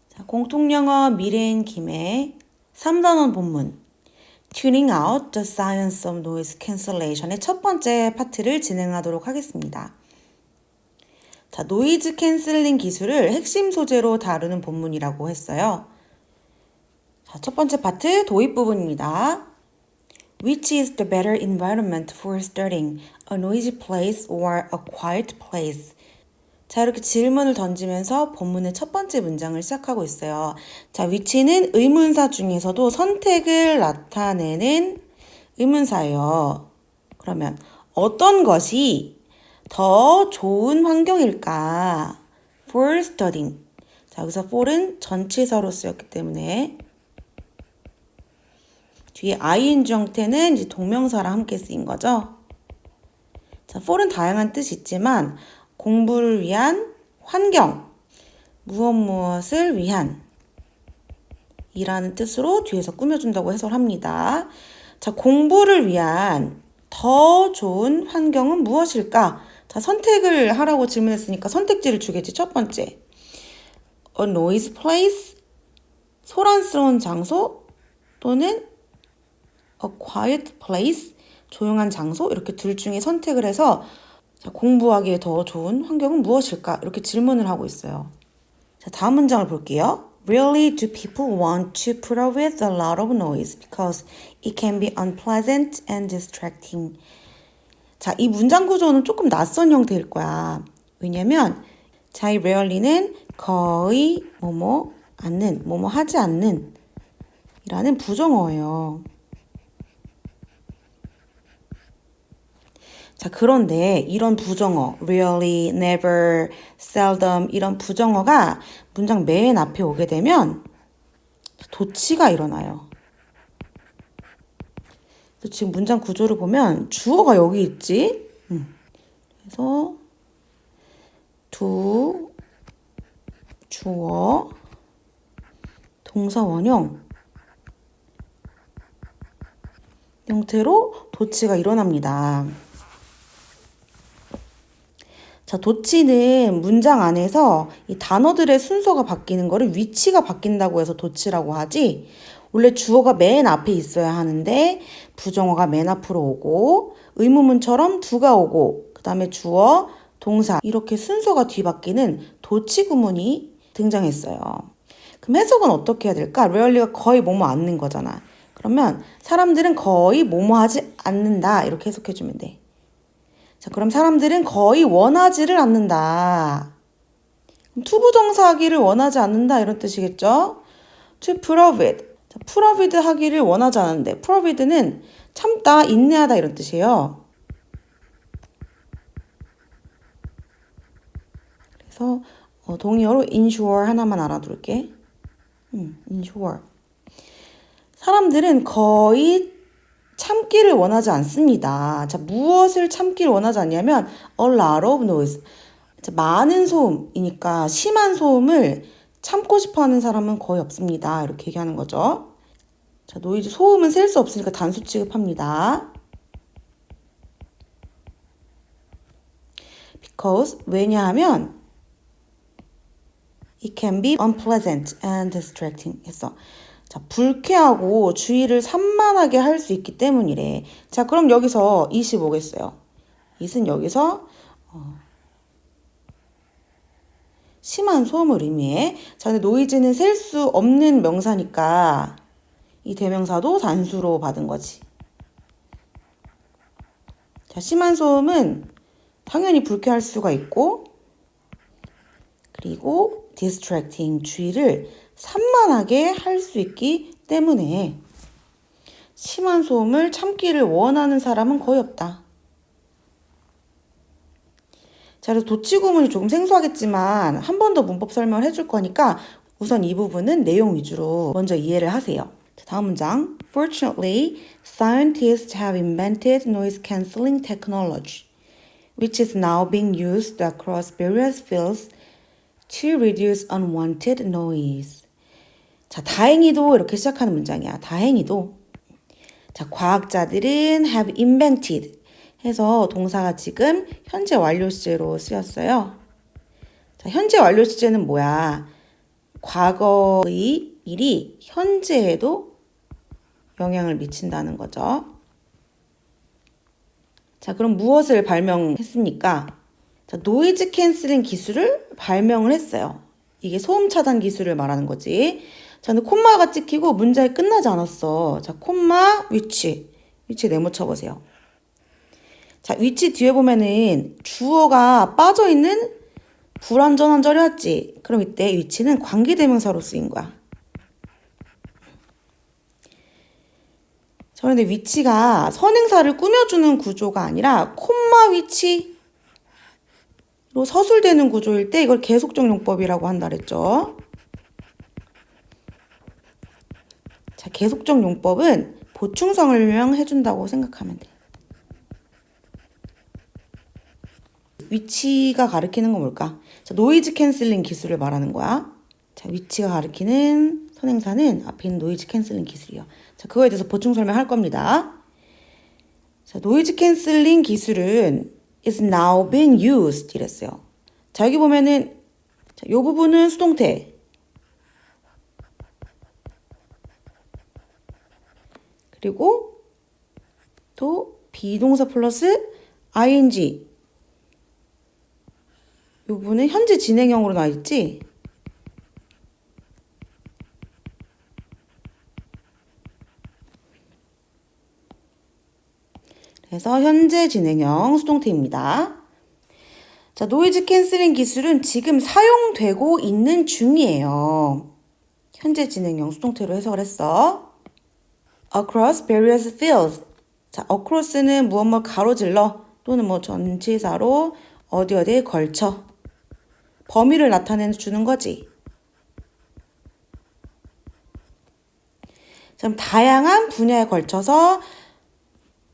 자, 공통영어 미래인 김에 3단원 본문 Tuning out the science of noise cancellation의 첫 번째 파트를 진행하도록 하겠습니다. 자, 노이즈 캔슬링 기술을 핵심 소재로 다루는 본문이라고 했어요. 자, 첫 번째 파트 도입 부분입니다. Which is the better environment for studying? A noisy place or a quiet place? 자, 이렇게 질문을 던지면서 본문의 첫 번째 문장을 시작하고 있어요. 자, which는 의문사 중에서도 선택을 나타내는 의문사예요. 그러면 어떤 것이 더 좋은 환경일까? For studying. 자, 여기서 for는 전치사로 쓰였기 때문에 뒤에 ing 형태는 이제 동명사랑 함께 쓰인 거죠. 자, for는 다양한 뜻이 있지만 공부를 위한 환경, 무엇을 위한 이라는 뜻으로 뒤에서 꾸며준다고 해석합니다. 자, 공부를 위한 더 좋은 환경은 무엇일까? 자, 선택을 하라고 질문했으니까 선택지를 주겠지. 첫 번째, a noisy place, 소란스러운 장소 또는 a quiet place, 조용한 장소 이렇게 둘 중에 선택을 해서 자, 공부하기에 더 좋은 환경은 무엇일까? 이렇게 질문을 하고 있어요. 자, 다음 문장을 볼게요. Really do people want to put up with a lot of noise because it can be unpleasant and distracting. 자, 이 문장 구조는 조금 낯선 형태일 거야. 왜냐면 자, 이 rarely는 거의 뭐뭐 않는, 뭐뭐 하지 않는 이라는 부정어예요. 자, 그런데 이런 부정어, really, never, seldom 이런 부정어가 문장 맨 앞에 오게 되면 도치가 일어나요. 지금 문장 구조를 보면 주어가 여기 있지. 그래서 두, 주어, 동사 원형 형태로 도치가 일어납니다. 자, 도치는 문장 안에서 이 단어들의 순서가 바뀌는 거를 위치가 바뀐다고 해서 도치라고 하지, 원래 주어가 맨 앞에 있어야 하는데 부정어가 맨 앞으로 오고 의문문처럼 두가 오고 그 다음에 주어, 동사 이렇게 순서가 뒤바뀌는 도치 구문이 등장했어요. 그럼 해석은 어떻게 해야 될까? rarely가 거의 뭐뭐 않는 거잖아. 그러면 사람들은 거의 뭐뭐 하지 않는다 이렇게 해석해주면 돼. 자, 그럼 사람들은 거의 원하지를 않는다. 그럼 투부정사하기를 원하지 않는다 이런 뜻이겠죠? To put up with. 자, put up with 하기를 원하지 않는데 put up with는 참다, 인내하다 이런 뜻이에요. 그래서 동의어로 ensure 하나만 알아둘게. ensure. 사람들은 거의 참기를 원하지 않습니다. 자, 무엇을 참기를 원하지 않냐면 a lot of noise. 자, 많은 소음이니까 심한 소음을 참고 싶어하는 사람은 거의 없습니다. 이렇게 얘기하는 거죠. 자, 노이즈 소음은 셀 수 없으니까 단수 취급합니다. Because 왜냐하면 it can be unpleasant and distracting 했어. 자, 불쾌하고 주의를 산만하게 할 수 있기 때문이래. 자, 그럼 여기서 it이 뭐겠어요? it은 여기서 심한 소음을 의미해. 자, 근데 노이즈는 셀 수 없는 명사니까 이 대명사도 단수로 받은 거지. 자, 심한 소음은 당연히 불쾌할 수가 있고 그리고 distracting, 주의를 산만하게 할 수 있기 때문에 심한 소음을 참기를 원하는 사람은 거의 없다. 자, 그래서 도치 구문이 조금 생소하겠지만 한 번 더 문법 설명을 해줄 거니까 우선 이 부분은 내용 위주로 먼저 이해를 하세요. 자, 다음 문장. Fortunately, scientists have invented noise cancelling technology, which is now being used across various fields to reduce unwanted noise. 자, 다행히도 이렇게 시작하는 문장이야. 다행히도. 자, 과학자들은 have invented. 해서 동사가 지금 현재 완료 시제로 쓰였어요. 자, 현재 완료 시제는 뭐야? 과거의 일이 현재에도 영향을 미친다는 거죠. 자, 그럼 무엇을 발명했습니까? 자, 노이즈 캔슬링 기술을 발명을 했어요. 이게 소음 차단 기술을 말하는 거지. 자, 근데 콤마가 찍히고 문장이 끝나지 않았어. 자, 콤마, 위치 네모 쳐보세요. 자, 위치 뒤에 보면은 주어가 빠져있는 불완전한 절였지. 그럼 이때 위치는 관계대명사로 쓰인 거야. 자, 그런데 위치가 선행사를 꾸며주는 구조가 아니라 콤마 위치로 서술되는 구조일 때 이걸 계속적 용법이라고 한다 그랬죠. 자, 계속적 용법은 보충성을 설명해준다고 생각하면 돼. 위치가 가리키는 건 뭘까? 자, 노이즈 캔슬링 기술을 말하는 거야. 자, 위치가 가리키는 선행사는 앞에 있는 노이즈 캔슬링 기술이요. 자, 그거에 대해서 보충 설명할 겁니다. 자, 노이즈 캔슬링 기술은 is now being used 이랬어요. 자, 여기 보면은 자, 요 부분은 수동태. 그리고 또 비동사 플러스 ing. 이 부분은 현재 진행형으로 나와 있지? 그래서 현재 진행형 수동태입니다. 자, 노이즈 캔슬링 기술은 지금 사용되고 있는 중이에요. 현재 진행형 수동태로 해석을 했어. Across various fields. 자, across는 무엇 가로질러 또는 뭐 전치사로 어디에 걸쳐 범위를 나타내 주는 거지. 그럼 다양한 분야에 걸쳐서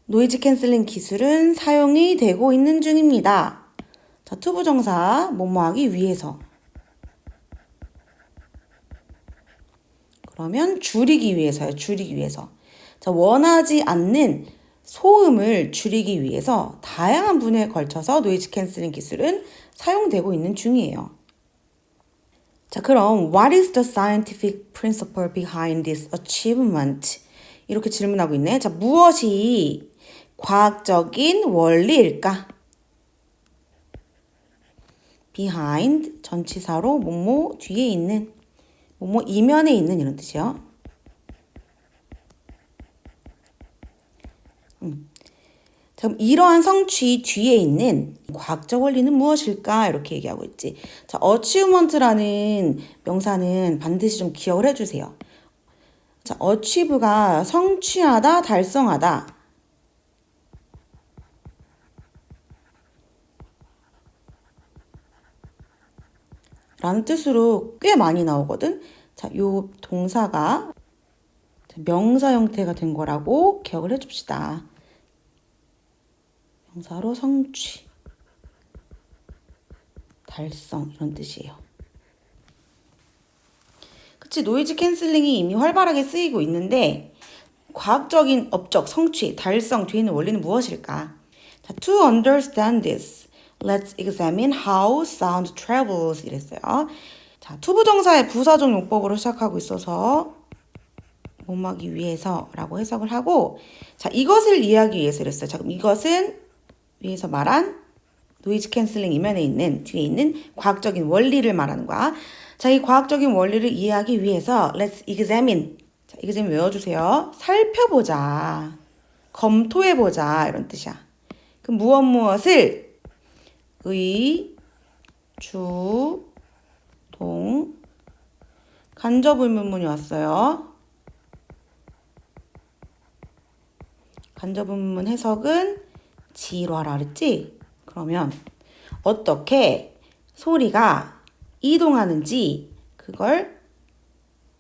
노이즈 캔슬링 기술은 사용이 되고 있는 중입니다. 자, 투부정사 뭐뭐하기 위해서. 그러면 줄이기 위해서요. 줄이기 위해서. 자, 원하지 않는 소음을 줄이기 위해서 다양한 분야에 걸쳐서 노이즈 캔슬링 기술은 사용되고 있는 중이에요. 자, 그럼 What is the scientific principle behind this achievement? 이렇게 질문하고 있네. 자, 무엇이 과학적인 원리일까? behind 전치사로 뭐뭐 뒤에 있는 뭐뭐 이면에 있는 이런 뜻이요. 자, 그럼 이러한 성취 뒤에 있는 과학적 원리는 무엇일까? 이렇게 얘기하고 있지. 자, achievement라는 명사는 반드시 좀 기억을 해주세요. 자, achieve가 성취하다, 달성하다. 라는 뜻으로 꽤 많이 나오거든. 자, 요 동사가 명사 형태가 된 거라고 기억을 해줍시다. 명사로 성취, 달성 이런 뜻이에요. 그치, 노이즈 캔슬링이 이미 활발하게 쓰이고 있는데 과학적인 업적, 성취, 달성 뒤에 있는 원리는 무엇일까? 자, to understand this, let's examine how sound travels 이랬어요. 자, 투부정사의 부사적 용법으로 시작하고 있어서 뭐뭐하기 위해서라고 해석을 하고, 자, 이것을 이해하기 위해서 이랬어요. 자, 그럼 이것은 위에서 말한 노이즈 캔슬링 이면에 있는 뒤에 있는 과학적인 원리를 말하는 거야. 자, 이 과학적인 원리를 이해하기 위해서 let's examine. 자, examine 외워주세요. 살펴보자. 검토해보자. 이런 뜻이야. 그럼 무엇을 의, 주, 동 간접 의문문이 왔어요. 간접 의문문 해석은 지로 하라 그랬지? 그러면 어떻게 소리가 이동하는지 그걸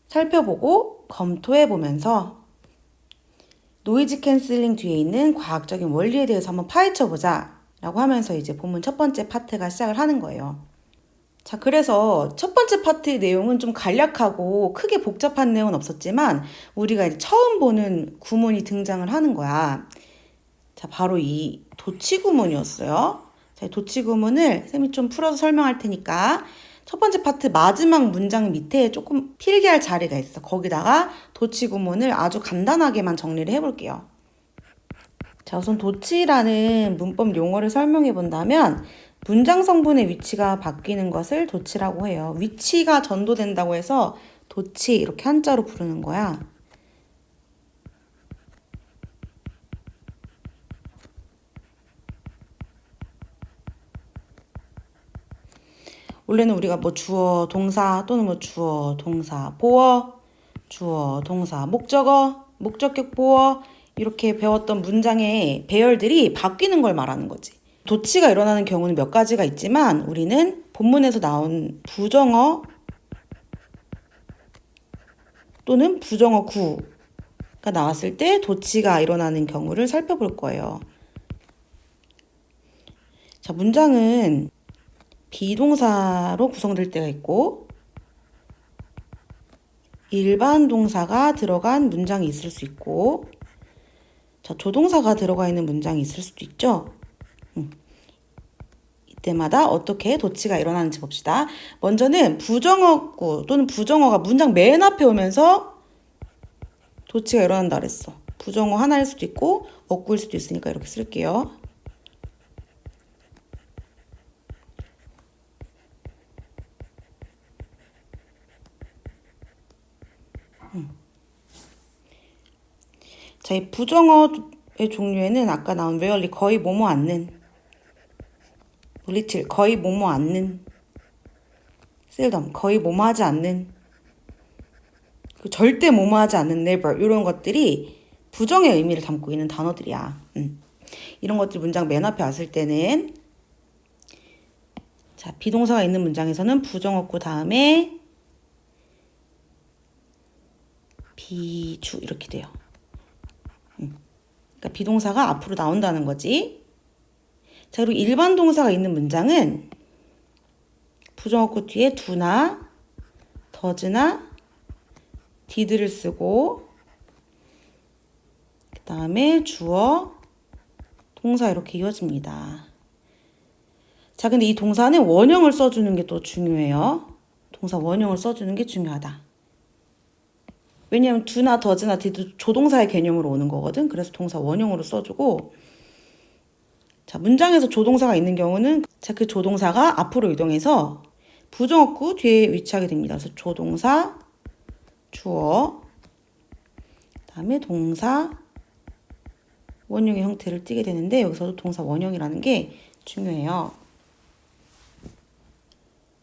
살펴보고 검토해보면서 노이즈 캔슬링 뒤에 있는 과학적인 원리에 대해서 한번 파헤쳐보자 라고 하면서 이제 본문 첫 번째 파트가 시작을 하는 거예요. 자, 그래서 첫 번째 파트의 내용은 좀 간략하고 크게 복잡한 내용은 없었지만 우리가 이제 처음 보는 구문이 등장을 하는 거야. 자, 바로 이 도치 구문이었어요. 자, 이 도치 구문을 쌤이 좀 풀어서 설명할 테니까 첫 번째 파트 마지막 문장 밑에 조금 필기할 자리가 있어. 거기다가 도치 구문을 아주 간단하게만 정리를 해볼게요. 자, 우선 도치라는 문법 용어를 설명해 본다면 문장 성분의 위치가 바뀌는 것을 도치라고 해요. 위치가 전도된다고 해서 도치 이렇게 한자로 부르는 거야. 원래는 우리가 뭐 주어, 동사 또는 뭐 주어, 동사, 보어, 주어, 동사, 목적어, 목적격 보어 이렇게 배웠던 문장의 배열들이 바뀌는 걸 말하는 거지. 도치가 일어나는 경우는 몇 가지가 있지만 우리는 본문에서 나온 부정어 또는 부정어 구가 나왔을 때 도치가 일어나는 경우를 살펴볼 거예요. 자, 문장은 비동사로 구성될 때가 있고 일반 동사가 들어간 문장이 있을 수 있고 자, 조동사가 들어가 있는 문장이 있을 수도 있죠. 이때마다 어떻게 도치가 일어나는지 봅시다. 먼저는 부정어구 또는 부정어가 문장 맨 앞에 오면서 도치가 일어난다 그랬어. 부정어 하나일 수도 있고 어구일 수도 있으니까 이렇게 쓸게요. 자, 이 부정어의 종류에는 아까 나온 rarely 거의 뭐뭐 않는, little 거의 뭐뭐 않는, seldom 거의 뭐뭐 하지 않는, 절대 뭐뭐 하지 않는 never 이런 것들이 부정의 의미를 담고 있는 단어들이야. 이런 것들 문장 맨 앞에 왔을 때는 자, 비동사가 있는 문장에서는 부정어구 다음에 비주 이렇게 돼요. 그러니까 비동사가 앞으로 나온다는 거지. 자, 그리고 일반 동사가 있는 문장은 부정어구 뒤에 do나 does나 did를 쓰고 그 다음에 주어, 동사 이렇게 이어집니다. 자, 근데 이 동사는 원형을 써주는 게 또 중요해요. 동사 원형을 써주는 게 중요하다. 왜냐하면 do나 does나 did 조동사의 개념으로 오는 거거든. 그래서 동사 원형으로 써주고 자, 문장에서 조동사가 있는 경우는 자, 그 조동사가 앞으로 이동해서 부정어구 뒤에 위치하게 됩니다. 그래서 조동사, 주어, 그다음에 동사, 원형의 형태를 띠게 되는데 여기서도 동사 원형이라는 게 중요해요.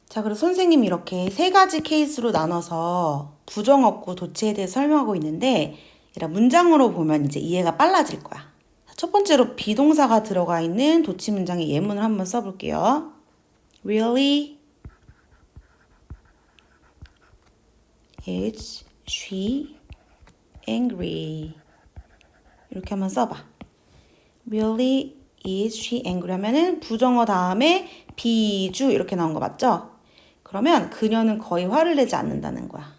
자, 그래서 선생님이 이렇게 세 가지 케이스로 나눠서 부정어구 도치에 대해 설명하고 있는데 이런 문장으로 보면 이제 이해가 빨라질 거야. 첫 번째로 비동사가 들어가 있는 도치 문장의 예문을 한번 써볼게요. Really? Is she angry? 이렇게 한번 써봐. Really? Is she angry? 하면은 부정어 다음에 비주 이렇게 나온 거 맞죠? 그러면 그녀는 거의 화를 내지 않는다는 거야.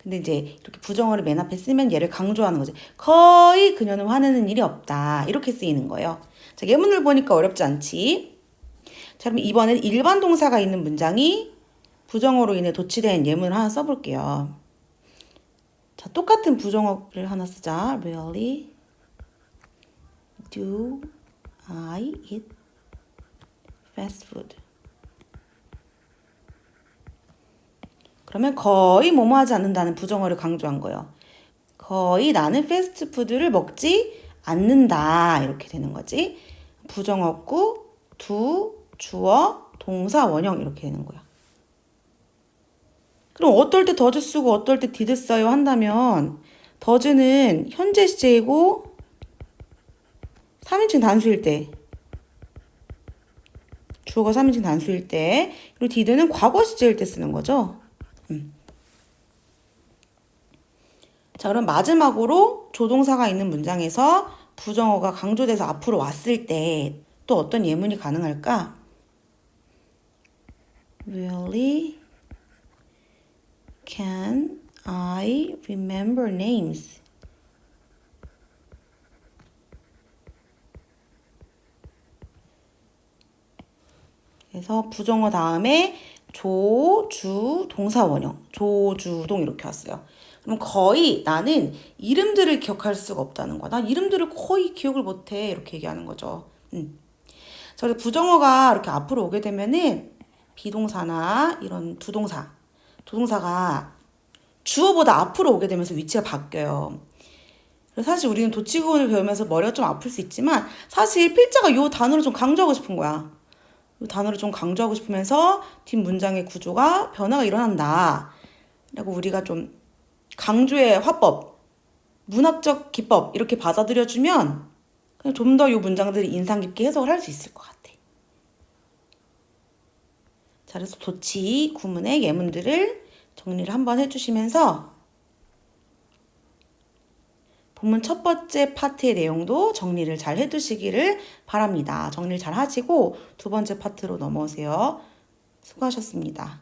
근데 이제 이렇게 부정어를 맨 앞에 쓰면 얘를 강조하는 거지. 거의 그녀는 화내는 일이 없다. 이렇게 쓰이는 거예요. 자, 예문을 보니까 어렵지 않지? 자, 그럼 이번엔 일반 동사가 있는 문장이 부정어로 인해 도치된 예문을 하나 써볼게요. 자, 똑같은 부정어를 하나 쓰자. Really? Do I eat fast food? 그러면 거의 뭐뭐 하지 않는다는 부정어를 강조한 거예요. 거의 나는 패스트푸드를 먹지 않는다. 이렇게 되는 거지. 부정어구, do, 주어, 동사, 원형 이렇게 되는 거야. 그럼 어떨 때 does 쓰고 어떨 때 did 써요 한다면 does는 현재 시제이고 3인칭 단수일 때 주어가 3인칭 단수일 때 그리고 did는 과거 시제일 때 쓰는 거죠. 자, 그럼 마지막으로 조동사가 있는 문장에서 부정어가 강조돼서 앞으로 왔을 때 또 어떤 예문이 가능할까? Really? Can I remember names? 그래서 부정어 다음에 조, 주, 동사 원형. 조주동 이렇게 왔어요. 그럼 거의 나는 이름들을 기억할 수가 없다는 거야. 난 이름들을 거의 기억을 못해. 이렇게 얘기하는 거죠. 자, 그래서 부정어가 이렇게 앞으로 오게 되면은 비동사나 이런 조동사가 주어보다 앞으로 오게 되면서 위치가 바뀌어요. 그래서 사실 우리는 도치구문을 배우면서 머리가 좀 아플 수 있지만 사실 필자가 이 단어를 좀 강조하고 싶은 거야. 이 단어를 좀 강조하고 싶으면서 뒷문장의 구조가 변화가 일어난다. 라고 우리가 좀 강조의 화법, 문학적 기법 이렇게 받아들여주면 좀 더 이 문장들이 인상 깊게 해석을 할 수 있을 것 같아. 자, 그래서 도치 구문의 예문들을 정리를 한번 해주시면서 본문 첫 번째 파트의 내용도 정리를 잘 해두시기를 바랍니다. 정리를 잘 하시고 두 번째 파트로 넘어오세요. 수고하셨습니다.